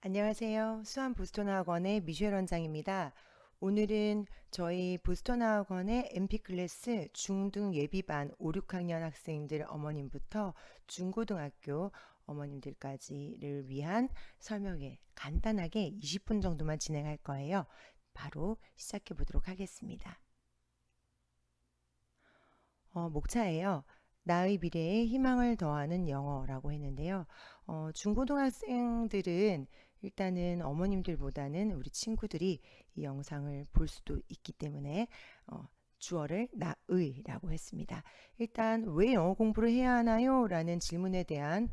안녕하세요. 수원 보스턴 학원의 미셸 원장입니다. 오늘은 저희 보스턴 학원의 MP 클래스 중등 예비반 5, 6학년 학생들 어머님부터 중고등학교 어머님들까지를 위한 설명회 간단하게 20분 정도만 진행할 거예요. 바로 시작해 보도록 하겠습니다. 목차예요. 나의 미래에 희망을 더하는 영어라고 했는데요. 중고등학생들은 일단은 어머님들보다는 우리 친구들이 이 영상을 볼 수도 있기 때문에 주어를 나의라고 했습니다. 일단 왜 영어 공부를 해야 하나요? 라는 질문에 대한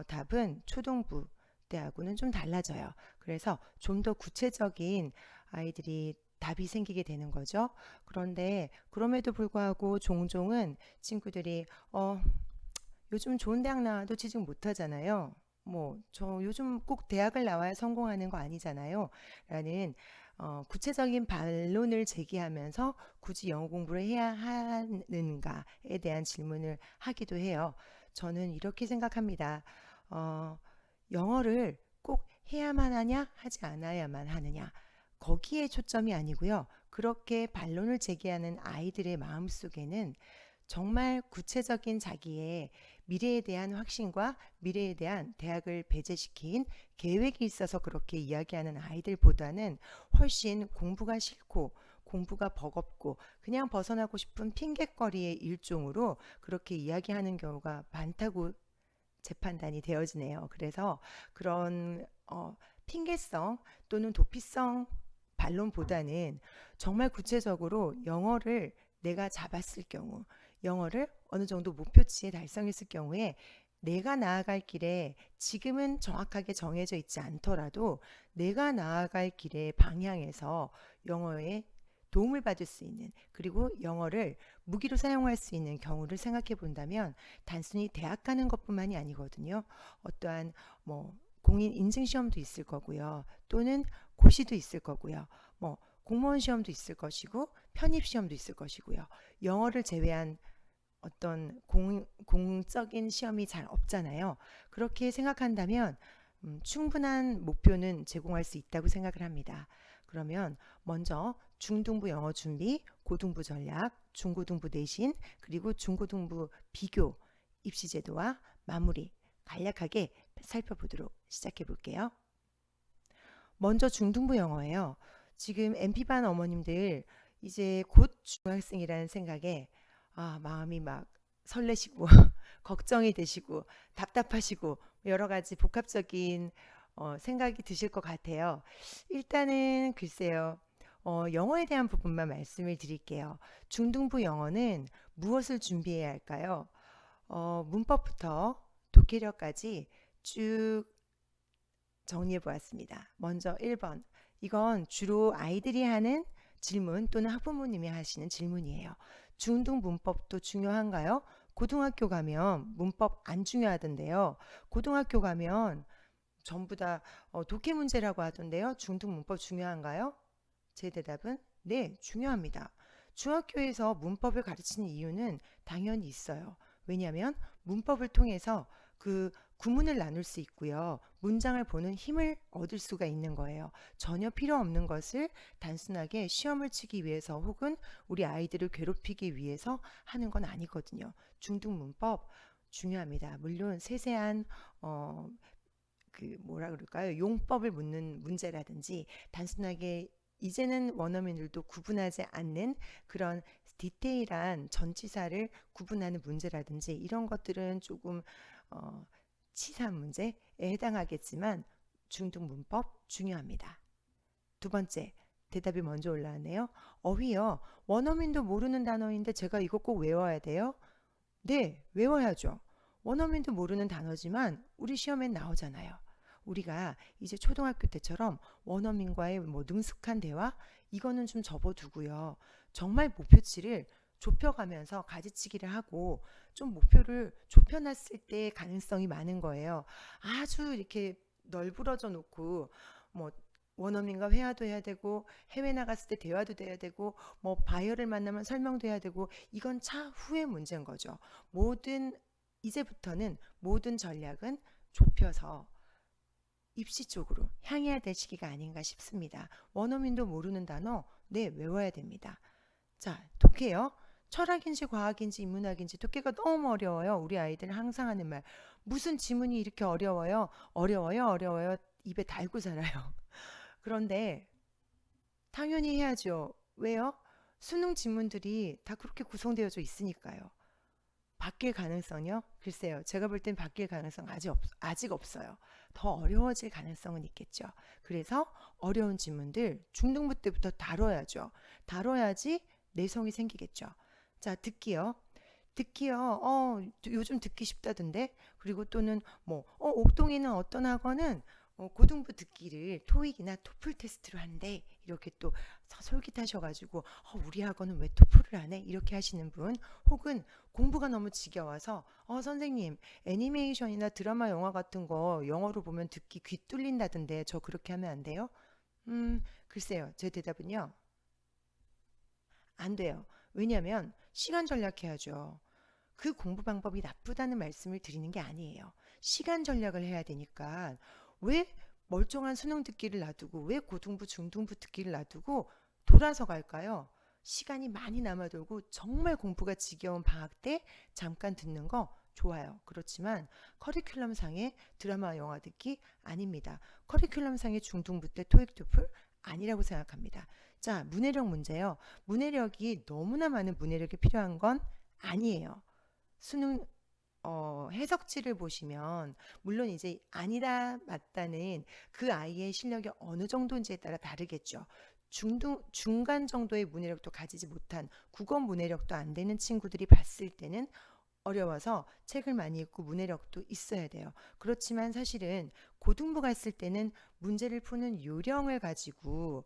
답은 초등부 때하고는 좀 달라져요. 그래서 좀 더 구체적인 아이들이 답이 생기게 되는 거죠. 그런데 그럼에도 불구하고 종종은 친구들이 요즘 좋은 대학 나와도 취직 못하잖아요. 뭐 저 요즘 꼭 대학을 나와야 성공하는 거 아니잖아요. 라는 구체적인 반론을 제기하면서 굳이 영어 공부를 해야 하는가에 대한 질문을 하기도 해요. 저는 이렇게 생각합니다. 어, 영어를 꼭 해야만 하냐, 하지 않아야만 하느냐. 거기에 초점이 아니고요. 그렇게 반론을 제기하는 아이들의 마음속에는 정말 구체적인 자기의 미래에 대한 확신과 미래에 대한 대학을 배제시킨 계획이 있어서 그렇게 이야기하는 아이들보다는 훨씬 공부가 싫고 공부가 버겁고 그냥 벗어나고 싶은 핑곗거리의 일종으로 그렇게 이야기하는 경우가 많다고 재판단이 되어지네요. 그래서 그런 핑계성 또는 도피성 반론보다는 정말 구체적으로 영어를 내가 잡았을 경우, 영어를 어느 정도 목표치에 달성했을 경우에 내가 나아갈 길에 지금은 정확하게 정해져 있지 않더라도 내가 나아갈 길의 방향에서 영어에 도움을 받을 수 있는 그리고 영어를 무기로 사용할 수 있는 경우를 생각해 본다면 단순히 대학 가는 것뿐만이 아니거든요. 어떠한 뭐 공인 인증 시험도 있을 거고요. 또는 고시도 있을 거고요. 뭐 공무원 시험도 있을 것이고 편입 시험도 있을 것이고요. 영어를 제외한 어떤 공적인 시험이 잘 없잖아요. 그렇게 생각한다면 충분한 목표는 제공할 수 있다고 생각을 합니다. 그러면 먼저 중등부 영어 준비, 고등부 전략, 중고등부 내신, 그리고 중고등부 비교 입시 제도와 마무리 간략하게 살펴보도록 시작해 볼게요. 먼저 중등부 영어예요. 지금 MP반 어머님들 이제 곧 중학생이라는 생각에 마음이 막 설레시고 걱정이 되시고 답답하시고 여러 가지 복합적인 생각이 드실 것 같아요. 일단은 글쎄요. 영어에 대한 부분만 말씀을 드릴게요. 중등부 영어는 무엇을 준비해야 할까요? 문법부터 독해력까지 쭉 정리해 보았습니다. 먼저 1번. 이건 주로 아이들이 하는 질문 또는 학부모님이 하시는 질문이에요. 중등 문법도 중요한가요? 고등학교 가면 문법 안 중요하던데요. 고등학교 가면 전부 다 독해 문제라고 하던데요. 중등 문법 중요한가요? 제 대답은 네, 중요합니다. 중학교에서 문법을 가르치는 이유는 당연히 있어요. 왜냐하면 문법을 통해서 그 구문을 나눌 수 있고요. 문장을 보는 힘을 얻을 수가 있는 거예요. 전혀 필요 없는 것을 단순하게 시험을 치기 위해서 혹은 우리 아이들을 괴롭히기 위해서 하는 건 아니거든요. 중등 문법 중요합니다. 물론 세세한 그 뭐라 그럴까요? 용법을 묻는 문제라든지 단순하게 이제는 원어민들도 구분하지 않는 그런 디테일한 전치사를 구분하는 문제라든지 이런 것들은 조금 어, 치사한 문제에 해당하겠지만 중등 문법 중요합니다. 두 번째, 대답이 먼저 올라왔네요. 어휘요. 원어민도 모르는 단어인데 제가 이거 꼭 외워야 돼요? 네, 외워야죠. 원어민도 모르는 단어지만 우리 시험엔 나오잖아요. 우리가 이제 초등학교 때처럼 원어민과의 뭐 능숙한 대화 이거는 좀 접어두고요. 정말 목표치를 좁혀가면서 가지치기를 하고 좀 목표를 좁혀놨을 때 가능성이 많은 거예요. 아주 이렇게 널브러져 놓고 뭐 원어민과 회화도 해야 되고 해외 나갔을 때 대화도 돼야 되고 뭐 바이어를 만나면 설명도 해야 되고 이건 차후의 문제인 거죠. 모든 이제부터는 모든 전략은 좁혀서 입시 쪽으로 향해야 될 시기가 아닌가 싶습니다. 원어민도 모르는 단어 네 외워야 됩니다. 자, 독해요. 철학인지 과학인지 인문학인지 독해가 너무 어려워요. 우리 아이들은 항상 하는 말. 무슨 지문이 이렇게 어려워요? 어려워요, 어려워요. 입에 달고 살아요. 그런데 당연히 해야죠. 왜요? 수능 지문들이 다 그렇게 구성되어져 있으니까요. 바뀔 가능성이요? 글쎄요. 제가 볼 땐 바뀔 가능성 아직 없어요. 더 어려워질 가능성은 있겠죠. 그래서 어려운 지문들 중등부 때부터 다뤄야죠. 다뤄야지 내성이 생기겠죠. 자, 듣기요. 듣기요. 요즘 듣기 쉽다던데. 그리고 또는 옥동이는 어떤 학원은 고등부 듣기를 토익이나 토플 테스트로 한대. 이렇게 또 솔깃하셔가지고 우리 학원은 왜 토플을 안 해? 이렇게 하시는 분, 혹은 공부가 너무 지겨워서 선생님 애니메이션이나 드라마 영화 같은 거 영어로 보면 듣기 귀 뚫린다던데 저 그렇게 하면 안 돼요? 글쎄요. 제 대답은요. 안 돼요. 왜냐하면 시간 전략해야죠. 그 공부 방법이 나쁘다는 말씀을 드리는 게 아니에요. 시간 전략을 해야 되니까 왜 멀쩡한 수능 듣기를 놔두고 왜 고등부 중등부 듣기를 놔두고 돌아서 갈까요? 시간이 많이 남아돌고 정말 공부가 지겨운 방학 때 잠깐 듣는 거 좋아요. 그렇지만 커리큘럼 상의 드라마 영화 듣기 아닙니다. 커리큘럼 상의 중등부 때 토익 토플 아니라고 생각합니다. 자, 문해력 문제요. 문해력이 너무나 많은 문해력이 필요한 건 아니에요. 수능 해석지를 보시면 물론 이제 아니다 맞다는 그 아이의 실력이 어느 정도인지에 따라 다르겠죠. 중간 정도의 문해력도 가지지 못한 국어 문해력도 안 되는 친구들이 봤을 때는 어려워서 책을 많이 읽고 문해력도 있어야 돼요. 그렇지만 사실은 고등부 갔을 때는 문제를 푸는 요령을 가지고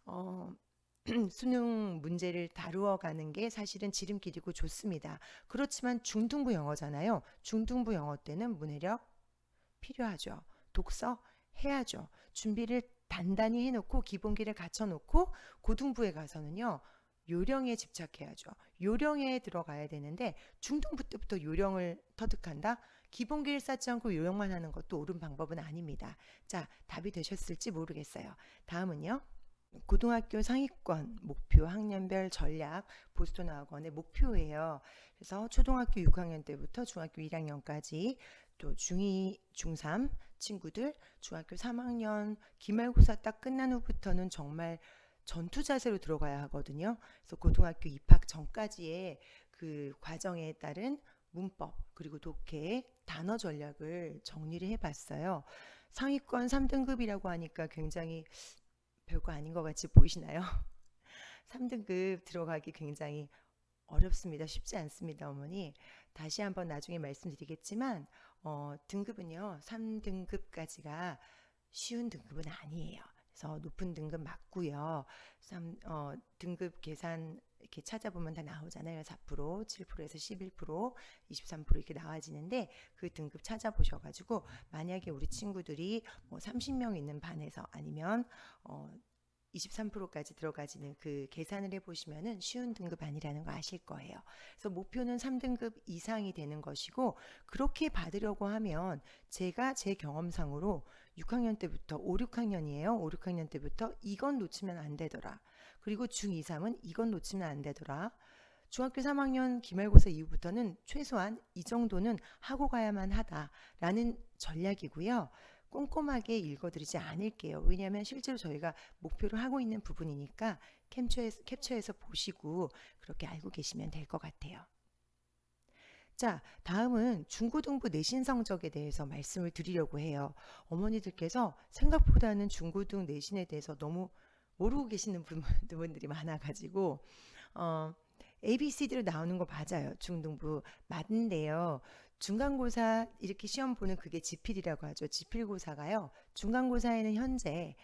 어, 수능 문제를 다루어 가는 게 사실은 지름길이고 좋습니다. 그렇지만 중등부 영어잖아요. 중등부 영어 때는 문해력 필요하죠. 독서 해야죠. 준비를 단단히 해놓고 기본기를 갖춰놓고 고등부에 가서는요. 요령에 집착해야죠. 요령에 들어가야 되는데 중등부 때부터 요령을 터득한다? 기본기를 쌓지 않고 요령만 하는 것도 옳은 방법은 아닙니다. 자, 답이 되셨을지 모르겠어요. 다음은요. 고등학교 상위권 목표 학년별 전략 보스턴 학원의 목표예요. 그래서 초등학교 6학년 때부터 중학교 1학년까지 또 중2, 중3 친구들 중학교 3학년 기말고사 딱 끝난 후부터는 정말 전투 자세로 들어가야 하거든요. 그래서 고등학교 입학 전까지의 그 과정에 따른 문법 그리고 독해 단어 전략을 정리를 해봤어요. 상위권 3등급이라고 하니까 굉장히 별거 아닌 것 같이 보이시나요? 3등급 들어가기 굉장히 어렵습니다. 쉽지 않습니다, 어머니. 다시 한번 나중에 말씀드리겠지만 등급은요. 3등급까지가 쉬운 등급은 아니에요. 그래서 높은 등급 맞고요. 등급 계산 이렇게 찾아보면 다 나오잖아요. 4%, 7%에서 11%, 23% 이렇게 나와지는데 그 등급 찾아보셔가지고 만약에 우리 친구들이 30명 있는 반에서 아니면 23%까지 들어가지는 그 계산을 해보시면은 쉬운 등급 아니라는 거 아실 거예요. 그래서 목표는 3등급 이상이 되는 것이고 그렇게 받으려고 하면 제가 제 경험상으로 6학년 때부터 5, 6학년이에요. 5, 6학년 때부터 이건 놓치면 안 되더라. 그리고 중2, 3은 이건 놓치면 안 되더라. 중학교 3학년 기말고사 이후부터는 최소한 이 정도는 하고 가야만 하다라는 전략이고요. 꼼꼼하게 읽어드리지 않을게요. 왜냐하면 실제로 저희가 목표를 하고 있는 부분이니까 캡처해서 보시고 그렇게 알고 계시면 될 것 같아요. 자, 다음은 중고등부 내신 성적에 대해서 말씀을 드리려고 해요. 어머니들께서 생각보다는 중고등 내신에 대해서 너무 모르고 계시는 분들이 많아가지고 ABCD로 나오는 거 맞아요. 중등부 맞는데요. 중간고사 이렇게 시험 보는 그게 지필이라고 하죠. 지필고사가요. 중간고사에는 현재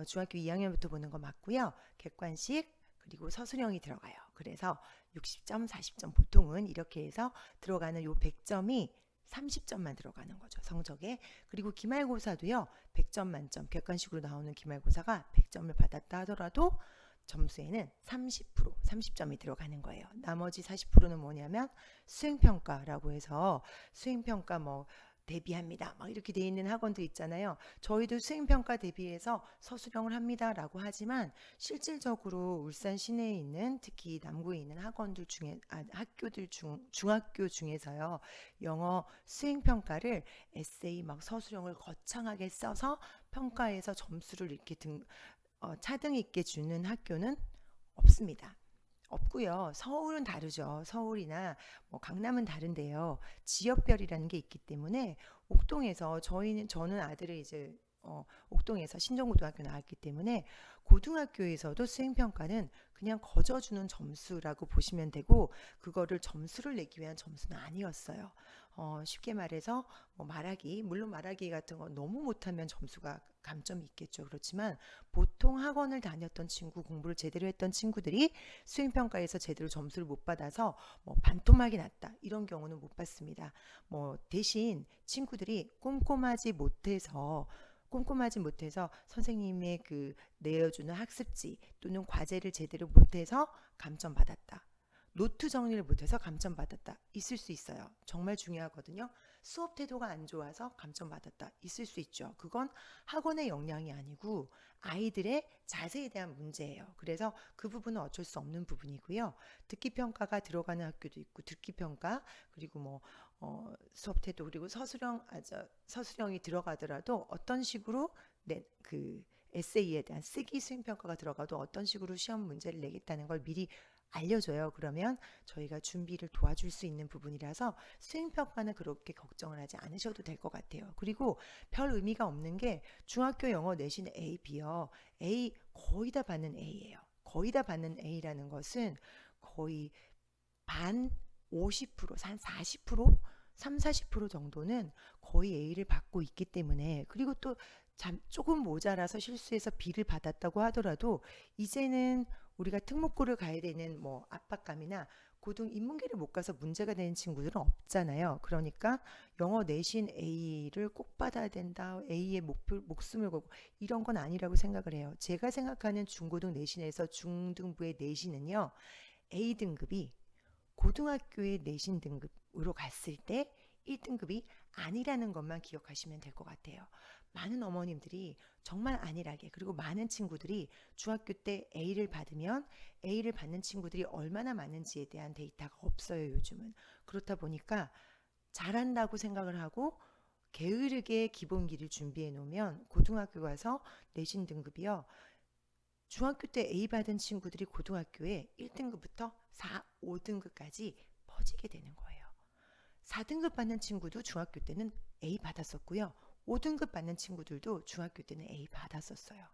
중학교 2학년부터 보는 거 맞고요. 객관식 그리고 서술형이 들어가요. 그래서 60점, 40점 보통은 이렇게 해서 들어가는 요 100점이 30점만 들어가는 거죠. 성적에. 그리고 기말고사도요. 100점 만점 객관식으로 나오는 기말고사가 100점을 받았다 하더라도 점수에는 30점이 들어가는 거예요. 나머지 40%는 뭐냐면 수행평가라고 해서 수행평가 대비합니다. 막 이렇게 돼 있는 학원들 있잖아요. 저희도 수행평가 대비해서 서술형을 합니다라고 하지만 실질적으로 울산 시내에 있는 특히 남구에 있는 학원들 중에 학교들 중학교 중에서요. 영어 수행평가를 에세이 막 서술형을 거창하게 써서 평가에서 점수를 이렇게 차등 있게 주는 학교는 없습니다. 없고요. 서울은 다르죠. 서울이나 뭐 강남은 다른데요. 지역별이라는 게 있기 때문에 옥동에서 저는 아들을 이제 옥동에서 신정고등학교 나왔기 때문에 고등학교에서도 수행평가는 그냥 거저주는 점수라고 보시면 되고 그거를 점수를 내기 위한 점수는 아니었어요. 쉽게 말해서 뭐 물론 말하기 같은 거 너무 못하면 점수가 감점이 있겠죠. 그렇지만 보통 학원을 다녔던 친구, 공부를 제대로 했던 친구들이 수행평가에서 제대로 점수를 못 받아서 뭐 반토막이 났다 이런 경우는 못 봤습니다. 뭐 대신 친구들이 꼼꼼하지 못해서 선생님의 그 내어주는 학습지 또는 과제를 제대로 못해서 감점 받았다. 노트 정리를 못해서 감점 받았다. 있을 수 있어요. 정말 중요하거든요. 수업 태도가 안 좋아서 감점 받았다. 있을 수 있죠. 그건 학원의 역량이 아니고 아이들의 자세에 대한 문제예요. 그래서 그 부분은 어쩔 수 없는 부분이고요. 듣기 평가가 들어가는 학교도 있고 듣기 평가 그리고 뭐 수업 태도 그리고 서술형이 들어가더라도 어떤 식으로 그 에세이에 대한 쓰기 수행 평가가 들어가도 어떤 식으로 시험 문제를 내겠다는 걸 미리 알려줘요. 그러면 저희가 준비를 도와줄 수 있는 부분이라서 수행평가는 그렇게 걱정을 하지 않으셔도 될 것 같아요. 그리고 별 의미가 없는 게 중학교 영어 내신 A, B요. A 거의 다 받는 A예요. 거의 다 받는 A라는 것은 거의 반 50%, 한 40%, 3, 40% 정도는 거의 A를 받고 있기 때문에 그리고 또 조금 모자라서 실수해서 B를 받았다고 하더라도 이제는 우리가 특목고를 가야 되는 뭐 압박감이나 고등 인문계를 못 가서 문제가 되는 친구들은 없잖아요. 그러니까 영어 내신 A를 꼭 받아야 된다. A의 목숨을 걸고 이런 건 아니라고 생각을 해요. 제가 생각하는 중고등 내신에서 중등부의 내신은요. A등급이 고등학교의 내신 등급으로 갔을 때 1등급이 아니라는 것만 기억하시면 될 것 같아요. 많은 어머님들이 정말 안일하게 그리고 많은 친구들이 중학교 때 A를 받으면 A를 받는 친구들이 얼마나 많은지에 대한 데이터가 없어요. 요즘은. 그렇다 보니까 잘한다고 생각을 하고 게으르게 기본기를 준비해 놓으면 고등학교 가서 내신 등급이요. 중학교 때 A 받은 친구들이 고등학교에 1등급부터 4, 5등급까지 퍼지게 되는 거예요. 4등급 받는 친구도 중학교 때는 A 받았었고요. 5등급 받는 친구들도 중학교 때는 A 받았었어요.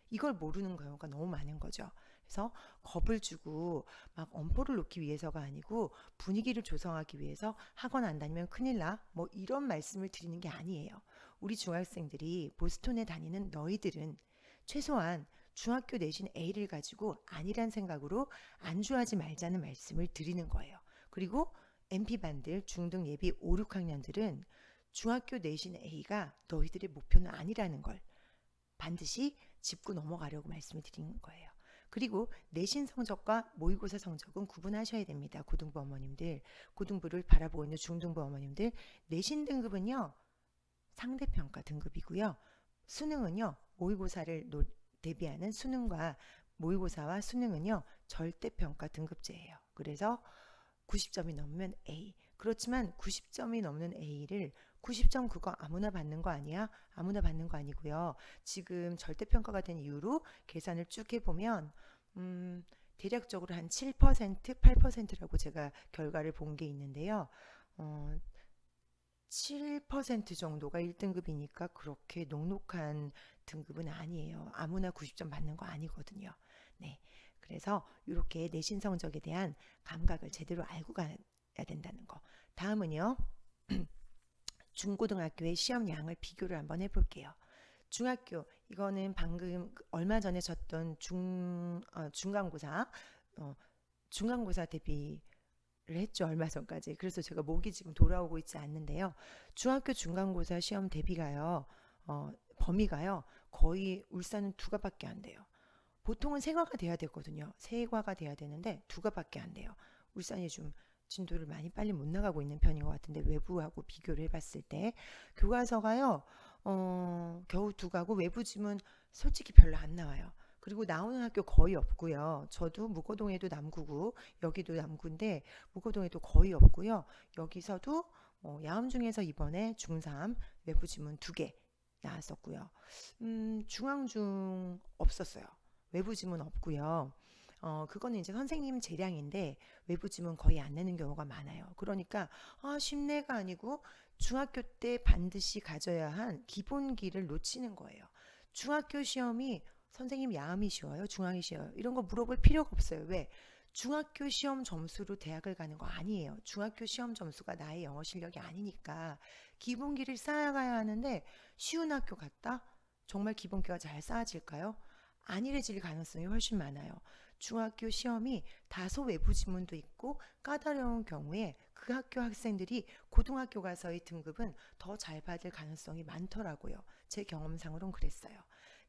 이걸 모르는 경우가 너무 많은 거죠. 그래서 겁을 주고 막 엄포를 놓기 위해서가 아니고 분위기를 조성하기 위해서 학원 안 다니면 큰일 나. 뭐 이런 말씀을 드리는 게 아니에요. 우리 중학생들이 보스턴에 다니는 너희들은 최소한 중학교 내신 A를 가지고 아니란 생각으로 안주하지 말자는 말씀을 드리는 거예요. 그리고 MP반들 중등 예비 5, 6학년들은 중학교 내신 A가 너희들의 목표는 아니라는 걸 반드시 짚고 넘어가려고 말씀을 드리는 거예요. 그리고 내신 성적과 모의고사 성적은 구분하셔야 됩니다. 고등부 어머님들, 고등부를 바라보고 있는 중등부 어머님들, 내신 등급은요. 상대평가 등급이고요. 수능은요. 모의고사를 대비하는 수능과 모의고사와 수능은요. 절대평가 등급제예요. 그래서 90점이 넘으면 A. 그렇지만 90점이 넘는 A를 90점 그거 아무나 받는 거 아니야? 아무나 받는 거 아니고요. 지금 절대평가가 된 이후로 계산을 쭉 해보면 대략적으로 한 7%, 8%라고 제가 결과를 본 게 있는데요. 7% 정도가 1등급이니까 그렇게 녹록한 등급은 아니에요. 아무나 90점 받는 거 아니거든요. 네. 그래서 이렇게 내신 성적에 대한 감각을 제대로 알고 가야 된다는 거. 다음은요. 중고등학교의 시험량을 비교를 한번 해볼게요. 중학교 이거는 방금 얼마 전에 쳤던 중간고사 중간고사 대비를 했죠. 얼마 전까지. 그래서 제가 목이 지금 돌아오고 있지 않는데요. 중학교 중간고사 시험 대비가요. 범위가요. 거의 울산은 2과밖에 안 돼요. 보통은 3과가 돼야 되거든요. 3과가 돼야 되는데 2과밖에 안 돼요. 울산이 좀 진도를 많이 빨리 못 나가고 있는 편인 것 같은데 외부하고 비교를 해봤을 때 교과서가요. 겨우 2가고 외부 지문 솔직히 별로 안 나와요. 그리고 나오는 학교 거의 없고요. 저도 무거동에도 남구고 여기도 남구인데 무거동에도 거의 없고요. 여기서도 야음 중에서 이번에 중3 외부 지문 2개 나왔었고요. 중앙중 없었어요. 외부 지문 없고요. 그거는 이제 선생님 재량인데 외부 지문 거의 안 내는 경우가 많아요. 그러니까 쉽네가 아니고 중학교 때 반드시 가져야 한 기본기를 놓치는 거예요. 중학교 시험이 선생님 야음이 쉬워요? 중앙이 쉬워요? 이런 거 물어볼 필요가 없어요. 왜? 중학교 시험 점수로 대학을 가는 거 아니에요. 중학교 시험 점수가 나의 영어 실력이 아니니까 기본기를 쌓아가야 하는데 쉬운 학교 갔다? 정말 기본기가 잘 쌓아질까요? 안일해질 가능성이 훨씬 많아요. 중학교 시험이 다소 외부 지문도 있고 까다로운 경우에 그 학교 학생들이 고등학교 가서의 등급은 더 잘 받을 가능성이 많더라고요. 제 경험상으론 그랬어요.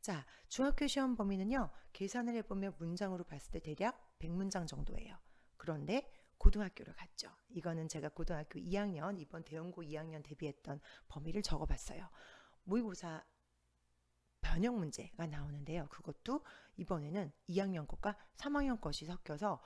자, 중학교 시험 범위는요. 계산을 해보면 문장으로 봤을 때 대략 100문장 정도예요. 그런데 고등학교를 갔죠. 이거는 제가 고등학교 2학년, 이번 대원고 2학년 대비했던 범위를 적어봤어요. 모의고사 변형 문제가 나오는데요. 그것도 이번에는 2학년 것과 3학년 것이 섞여서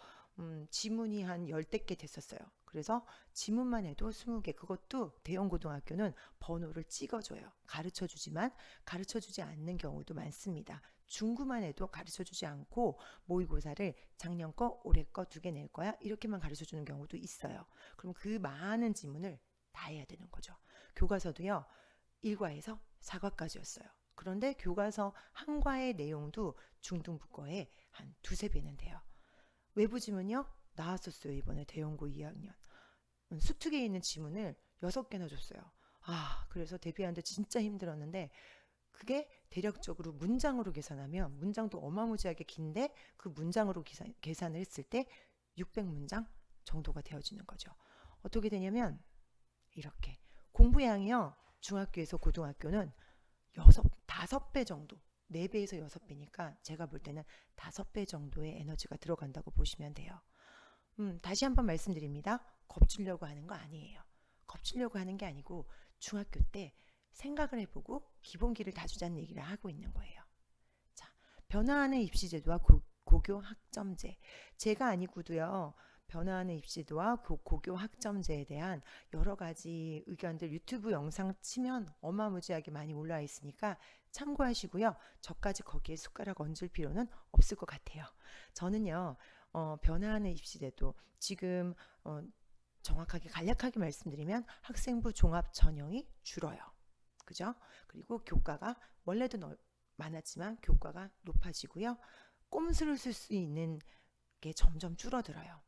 지문이 한 10개 됐었어요. 그래서 지문만 해도 20개. 그것도 대형 고등학교는 번호를 찍어줘요. 가르쳐주지만 가르쳐주지 않는 경우도 많습니다. 중구만 해도 가르쳐주지 않고 모의고사를 작년 거, 올해 거 2개 낼 거야. 이렇게만 가르쳐주는 경우도 있어요. 그럼 그 많은 지문을 다 해야 되는 거죠. 교과서도요. 1과에서 4과까지였어요. 그런데 교과서 한 과의 내용도 중등부거의 한 2~3배는 돼요. 외부 지문이요? 나왔었어요. 이번에 대원고 2학년. 수특에 있는 지문을 6개나 줬어요. 그래서 대비하는데 진짜 힘들었는데 그게 대략적으로 문장으로 계산하면 문장도 어마무지하게 긴데 그 문장으로 계산을 했을 때 600문장 정도가 되어지는 거죠. 어떻게 되냐면 이렇게 공부량이요. 중학교에서 고등학교는 5배 정도 4배에서 6배니까 제가 볼 때는 5배 정도의 에너지가 들어간다고 보시면 돼요. 다시 한번 말씀드립니다. 겁주려고 하는 거 아니에요. 겁주려고 하는 게 아니고 중학교 때 생각을 해보고 기본기를 다주자는 얘기를 하고 있는 거예요. 자, 변화하는 입시제도와 고교 학점제. 제가 아니고도요. 변화하는 입시제도와 고교 학점제에 대한 여러 가지 의견들 유튜브 영상 치면 어마무지하게 많이 올라와 있으니까 참고하시고요. 저까지 거기에 숟가락 얹을 필요는 없을 것 같아요. 저는요. 변화하는 입시제도 지금 정확하게 간략하게 말씀드리면 학생부 종합 전형이 줄어요. 그죠? 그리고 교과가 원래도 많았지만 교과가 높아지고요. 꼼수를 쓸 수 있는 게 점점 줄어들어요.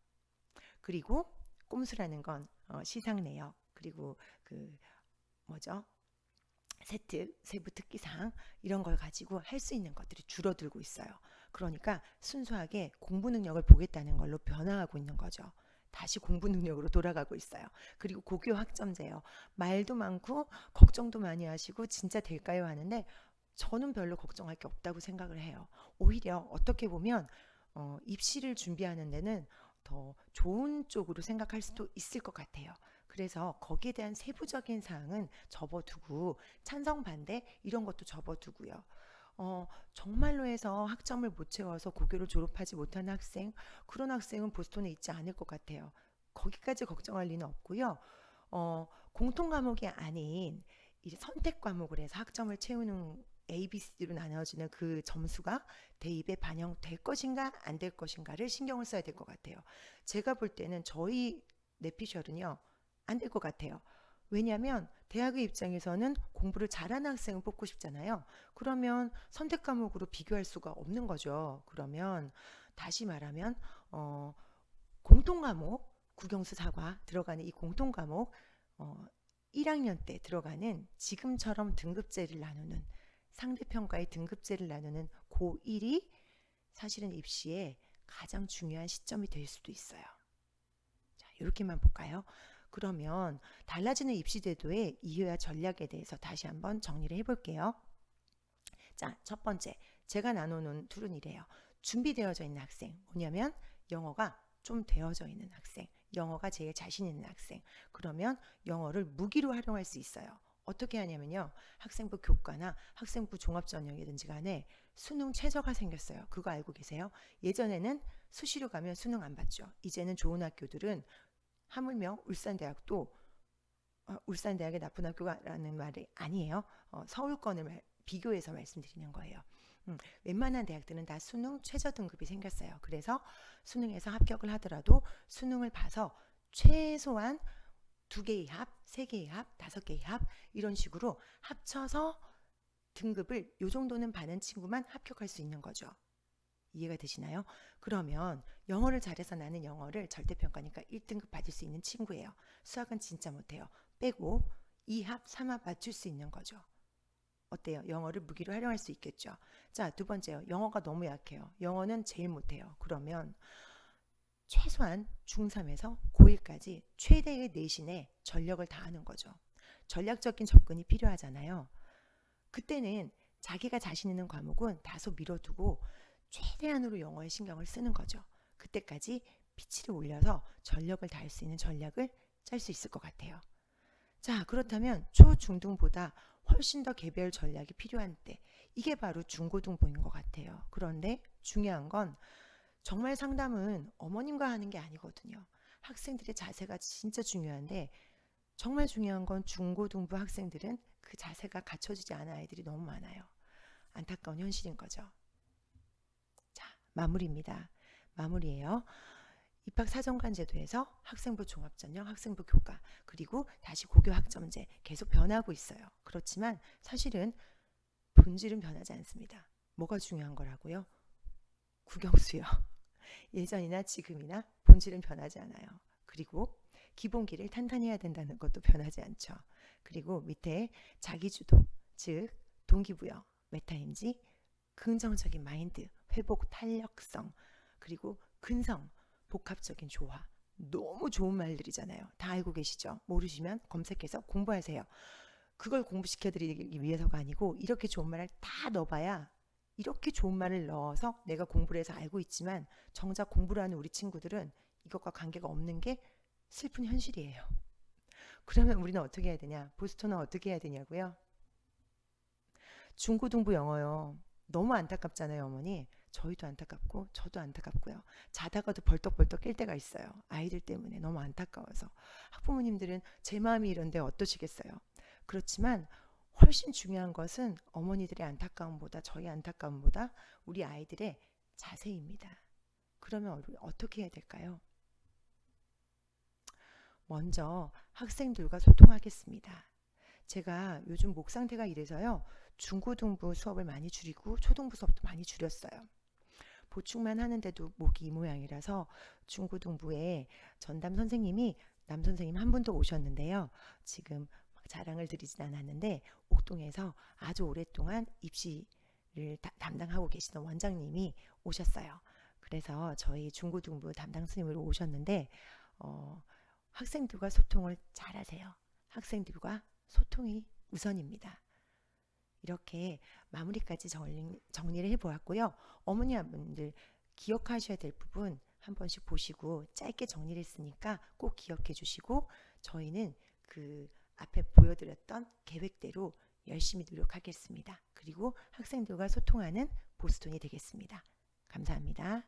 그리고 꼼수라는 건 시상 내역 그리고 세특, 세부 특기사항 이런 걸 가지고 할 수 있는 것들이 줄어들고 있어요. 그러니까 순수하게 공부 능력을 보겠다는 걸로 변화하고 있는 거죠. 다시 공부 능력으로 돌아가고 있어요. 그리고 고교 학점제요. 말도 많고 걱정도 많이 하시고 진짜 될까요 하는데 저는 별로 걱정할 게 없다고 생각을 해요. 오히려 어떻게 보면 입시를 준비하는 데는 더 좋은 쪽으로 생각할 수도 있을 것 같아요. 그래서 거기에 대한 세부적인 사항은 접어두고 찬성 반대 이런 것도 접어두고요. 정말로 해서 학점을 못 채워서 고교를 졸업하지 못한 학생, 그런 학생은 보스턴에 있지 않을 것 같아요. 거기까지 걱정할 리는 없고요. 공통 과목이 아닌 이제 선택 과목을 해서 학점을 채우는 ABCD로 나눠지는 그 점수가 대입에 반영될 것인가 안 될 것인가를 신경을 써야 될 것 같아요. 제가 볼 때는 저희 내피셜은요. 안 될 것 같아요. 왜냐하면 대학의 입장에서는 공부를 잘하는 학생을 뽑고 싶잖아요. 그러면 선택 과목으로 비교할 수가 없는 거죠. 그러면 다시 말하면 공통 과목 국영수 사과 들어가는 이 공통 과목 1학년 때 들어가는 지금처럼 등급제를 나누는 상대평가의 등급제를 나누는 고1이 사실은 입시에 가장 중요한 시점이 될 수도 있어요. 자, 이렇게만 볼까요? 그러면 달라지는 입시제도의 이해와 전략에 대해서 다시 한번 정리를 해볼게요. 자, 첫 번째, 제가 나누는 툴은 이래요. 준비되어져 있는 학생, 뭐냐면 영어가 좀 되어져 있는 학생, 영어가 제일 자신 있는 학생. 그러면 영어를 무기로 활용할 수 있어요. 어떻게 하냐면요. 학생부 교과나 학생부 종합전형이든지 간에 수능 최저가 생겼어요. 그거 알고 계세요? 예전에는 수시로 가면 수능 안 봤죠. 이제는 좋은 학교들은 하물며 울산대학도 울산대학의 나쁜 학교라는 말이 아니에요. 서울권을 비교해서 말씀드리는 거예요. 웬만한 대학들은 다 수능 최저 등급이 생겼어요. 그래서 수능에서 합격을 하더라도 수능을 봐서 최소한 2개의 합, 3개의 합, 5개의 합 이런 식으로 합쳐서 등급을 요 정도는 받은 친구만 합격할 수 있는 거죠. 이해가 되시나요? 그러면 영어를 잘해서 나는 영어를 절대평가니까 1등급 받을 수 있는 친구예요. 수학은 진짜 못해요. 빼고 2합, 3합 맞출 수 있는 거죠. 어때요? 영어를 무기로 활용할 수 있겠죠. 자, 두 번째요. 영어가 너무 약해요. 영어는 제일 못해요. 그러면 최소한 중3에서 고1까지 최대의 내신에 전력을 다하는 거죠. 전략적인 접근이 필요하잖아요. 그때는 자기가 자신 있는 과목은 다소 미뤄두고 최대한으로 영어에 신경을 쓰는 거죠. 그때까지 피치를 올려서 전력을 다할 수 있는 전략을 짤 수 있을 것 같아요. 자, 그렇다면 초중등보다 훨씬 더 개별 전략이 필요한 때, 이게 바로 중고등부인 것 같아요. 그런데 중요한 건 정말 상담은 어머님과 하는 게 아니거든요. 학생들의 자세가 진짜 중요한데 정말 중요한 건 중고등부 학생들은 그 자세가 갖춰지지 않은 아이들이 너무 많아요. 안타까운 현실인 거죠. 자, 마무리입니다. 마무리예요. 입학사정관제도에서 학생부 종합전형, 학생부 교과, 그리고 다시 고교학점제 계속 변하고 있어요. 그렇지만 사실은 본질은 변하지 않습니다. 뭐가 중요한 거라고요? 국영수요. 예전이나 지금이나 본질은 변하지 않아요. 그리고 기본기를 탄탄히 해야 된다는 것도 변하지 않죠. 그리고 밑에 자기주도, 즉 동기부여, 메타인지, 긍정적인 마인드, 회복 탄력성, 그리고 근성, 복합적인 조화. 너무 좋은 말들이잖아요. 다 알고 계시죠? 모르시면 검색해서 공부하세요. 그걸 공부시켜드리기 위해서가 아니고 이렇게 좋은 말을 다 넣어봐야, 이렇게 좋은 말을 넣어서 내가 공부를 해서 알고 있지만 정작 공부를 하는 우리 친구들은 이것과 관계가 없는 게 슬픈 현실이에요. 그러면 우리는 어떻게 해야 되냐? 보스턴은 어떻게 해야 되냐고요? 중고등부 영어요. 너무 안타깝잖아요, 어머니. 저희도 안타깝고 저도 안타깝고요. 자다가도 벌떡벌떡 깰 때가 있어요. 아이들 때문에 너무 안타까워서. 학부모님들은 제 마음이 이런데 어떠시겠어요? 그렇지만 훨씬 중요한 것은 어머니들의 안타까움보다, 저희 안타까움보다 우리 아이들의 자세입니다. 그러면 어떻게 해야 될까요? 먼저 학생들과 소통하겠습니다. 제가 요즘 목 상태가 이래서요. 중고등부 수업을 많이 줄이고 초등부 수업도 많이 줄였어요. 보충만 하는데도 목이 이 모양이라서 중고등부에 전담 선생님이, 남 선생님 한 분도 오셨는데요. 지금 자랑을 드리진 않았는데 옥동에서 아주 오랫동안 입시를 담당하고 계시던 원장님이 오셨어요. 그래서 저희 중고등부 담당 스님으로 오셨는데 학생들과 소통을 잘 하세요. 학생들과 소통이 우선입니다. 이렇게 마무리까지 정리를 해보았고요. 어머니분들 기억하셔야 될 부분 한 번씩 보시고 짧게 정리를 했으니까 꼭 기억해 주시고 저희는 그 앞에 보여드렸던 계획대로 열심히 노력하겠습니다. 그리고 학생들과 소통하는 보스톤이 되겠습니다. 감사합니다.